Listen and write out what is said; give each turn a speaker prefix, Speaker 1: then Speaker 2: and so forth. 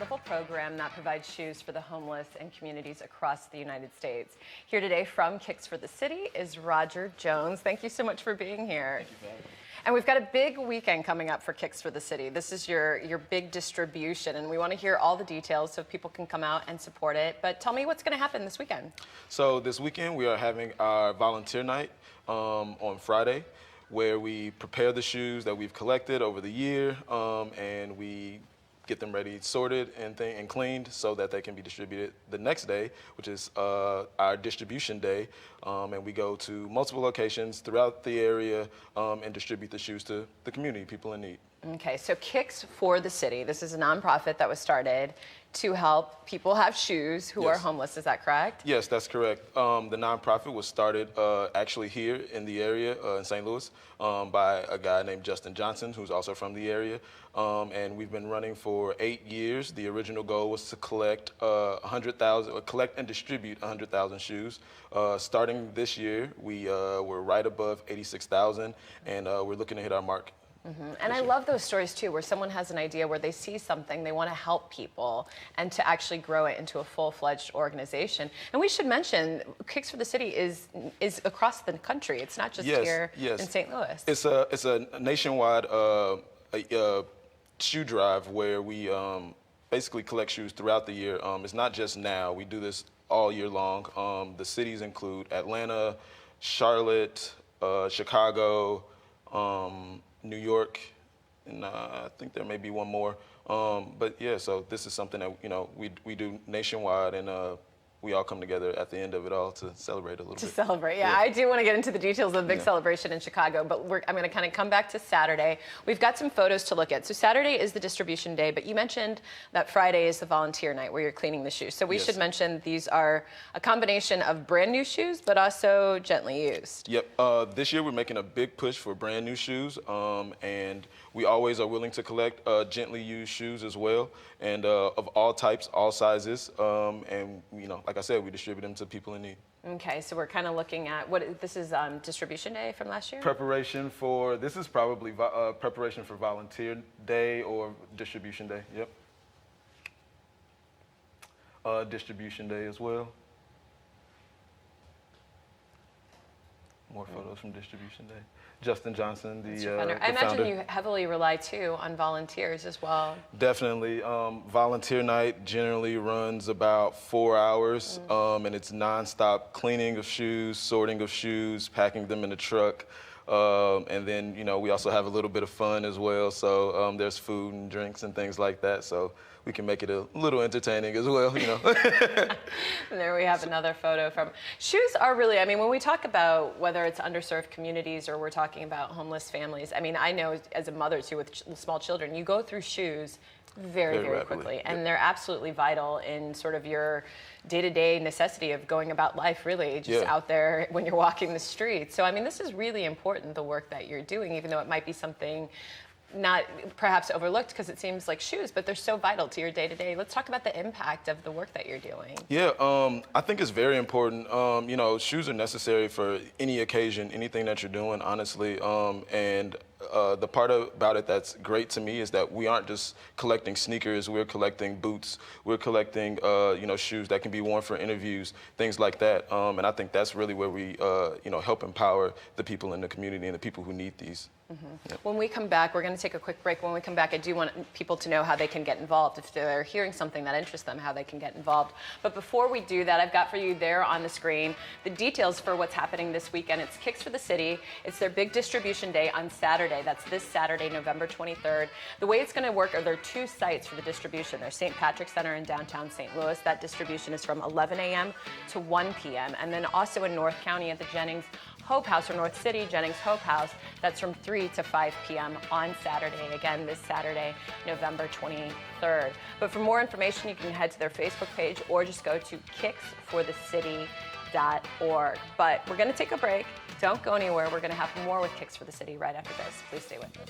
Speaker 1: charitable program that provides shoes for the homeless in communities across the United States. Here today from Kicks for the City is Roger Jones. Thank you so much for being here.
Speaker 2: Thank you for having me.
Speaker 1: And we've got a big weekend coming up for Kicks for the City. This is your big distribution, and we want to hear all the details so people can come out and support it. But tell me what's going to happen this weekend.
Speaker 2: So this weekend we are having our volunteer night on Friday, where we prepare the shoes that we've collected over the year, and we get them ready, sorted and cleaned so that they can be distributed the next day, which is our distribution day. And we go to multiple locations throughout the area and distribute the shoes to the community, people in need.
Speaker 1: Okay, so Kicks for the City. This is a nonprofit that was started to help people have shoes who are homeless. Is that correct?
Speaker 2: Yes, that's correct. The nonprofit was started actually here in the area in St. Louis by a guy named Justin Johnson, who's also from the area. And we've been running for 8 years. The original goal was to collect 100,000, collect and distribute 100,000 shoes. Starting this year, we were right above 86,000, and we're looking to hit our mark.
Speaker 1: And I love those stories too, where someone has an idea, where they see something, they want to help people, and to actually grow it into a full-fledged organization. And we should mention, Kicks for the City is across the country. It's not just here in St. Louis.
Speaker 2: It's a nationwide shoe drive where we basically collect shoes throughout the year. It's not just now. We do this all year long. The cities include Atlanta, Charlotte, Chicago, New York, and I think there may be one more. But yeah, so this is something that we do nationwide, and we all come together at the end of it all to celebrate a little bit.
Speaker 1: To celebrate, yeah. I do want to get into the details of the big celebration in Chicago, but I'm going to kind of come back to Saturday. We've got some photos to look at. So Saturday is the distribution day, but you mentioned that Friday is the volunteer night where you're cleaning the shoes. So we should mention these are a combination of brand new shoes, but also gently used.
Speaker 2: Yep. This year we're making a big push for brand new shoes, and we always are willing to collect gently used shoes as well, and of all types, all sizes, and like I said, we distribute them to people in need.
Speaker 1: Okay, so we're kind of looking at this is distribution day from last year?
Speaker 2: This is probably preparation for volunteer day or distribution day, yep. Distribution day as well. More photos from distribution day. Justin Johnson, the
Speaker 1: I imagine
Speaker 2: founder.
Speaker 1: you heavily rely too on volunteers as well.
Speaker 2: Definitely. Volunteer night generally runs about 4 hours, and it's nonstop cleaning of shoes, sorting of shoes, packing them in the truck. And then, we also have a little bit of fun as well. So there's food and drinks and things like that. So we can make it a little entertaining as well,
Speaker 1: And there we have another photo from. Shoes are really, when we talk about whether it's underserved communities or we're talking about homeless families, I know as a mother too with small children, you go through shoes very, very quickly. And they're absolutely vital in sort of your day-to-day necessity of going about life, really, just out there when you're walking the streets. So, this is really important, the work that you're doing, even though it might be something not perhaps overlooked because it seems like shoes, but they're so vital to your day-to-day. Let's talk about the impact of the work that you're doing.
Speaker 2: Yeah, I think it's very important. Shoes are necessary for any occasion, anything that you're doing, honestly. And the part about it that's great to me is that we aren't just collecting sneakers, we're collecting boots, we're collecting shoes that can be worn for interviews, things like that. And I think that's really where we help empower the people in the community and the people who need these. Yep.
Speaker 1: When we come back, we're going to take a quick break. When we come back, I do want people to know how they can get involved. If they're hearing something that interests them, how they can get involved. But before we do that, I've got for you there on the screen the details for what's happening this weekend. It's Kicks for the City. It's their big distribution day on Saturday. That's this Saturday, November 23rd. The way it's going to work are there are 2 sites for the distribution. There's St. Patrick's Center in downtown St. Louis. That distribution is from 11 a.m. to 1 p.m. And then also in North County at the Jennings Hope House, or North City, Jennings Hope House. That's from 3 to 5 p.m. on Saturday. Again, this Saturday, November 23rd. But for more information, you can head to their Facebook page or just go to kicksforthecity.org. But we're going to take a break. Don't go anywhere. We're going to have more with Kicks for the City right after this. Please stay with us.